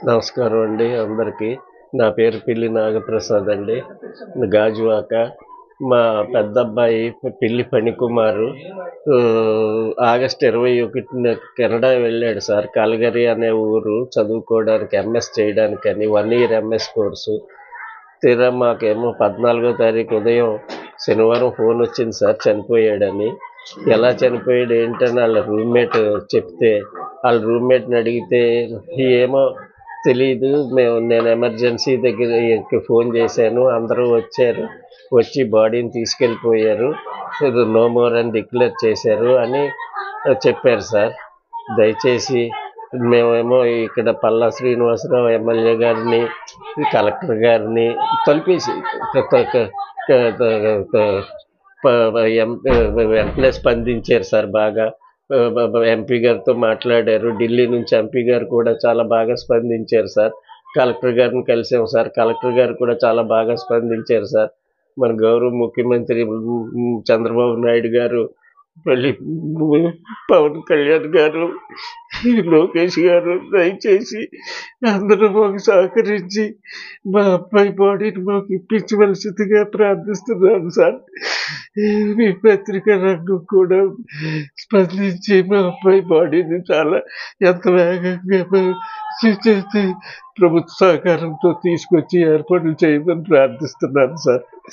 నమస్కారం అండి అందరికీ. నా పేరు పిల్లి నాగప్రసాద్ అండి. గాజువాక. మా పెద్దబ్బాయి పిల్లి ఫణికుమారు ఆగస్టు 21న కెనడా వెళ్ళాడు సార్. కల్గరి అనే ఊరు చదువుకోవడానికి, ఎంఎస్ చేయడానికని. 1 year MS course. తీరా మాకేమో 14వ తారీఖు ఉదయం శనివారం ఫోన్ వచ్చింది సార్ చనిపోయాడని. ఎలా చనిపోయాడు ఏంటని వాళ్ళ రూమ్మేట్ చెప్తే, వాళ్ళ రూమ్మేట్ని అడిగితే ఏమో తెలీదు, నేను ఎమర్జెన్సీ దగ్గరికి ఫోన్ చేశాను, అందరూ వచ్చారు, వచ్చి బాడీని తీసుకెళ్ళిపోయారు, నో మోర్ అని డిక్లేర్ చేశారు అని చెప్పారు సార్. దయచేసి మేమేమో ఇక్కడ పల్లా శ్రీనివాసరావు ఎమ్మెల్యే గారిని, కలెక్టర్ గారిని తలిపేసి వెంటనే స్పందించారు సార్. బాగా ఎంపీ గారితో మాట్లాడారు. ఢిల్లీ నుంచి ఎంపీ గారు కూడా చాలా బాగా స్పందించారు సార్. కలెక్టర్ గారిని కలిసాం సార్. కలెక్టర్ గారు కూడా చాలా బాగా స్పందించారు సార్. మన గౌరవ ముఖ్యమంత్రి చంద్రబాబు నాయుడు గారు, మళ్ళీ పవన్ కళ్యాణ్ గారు, లోకేష్ గారు దయచేసి అందరూ మాకు సహకరించి మా అబ్బాయి బాడీని మాకు ఇప్పించవలసిందిగా ప్రార్థిస్తున్నాను సార్. మీ పత్రికా రంగం కూడా స్పందించి మా అబ్బాయి బాడీని చాలా ఎంత వేగంగా ప్రభుత్వ సహకారంతో తీసుకొచ్చి ఏర్పాట్లు చేయమని ప్రార్థిస్తున్నాను సార్.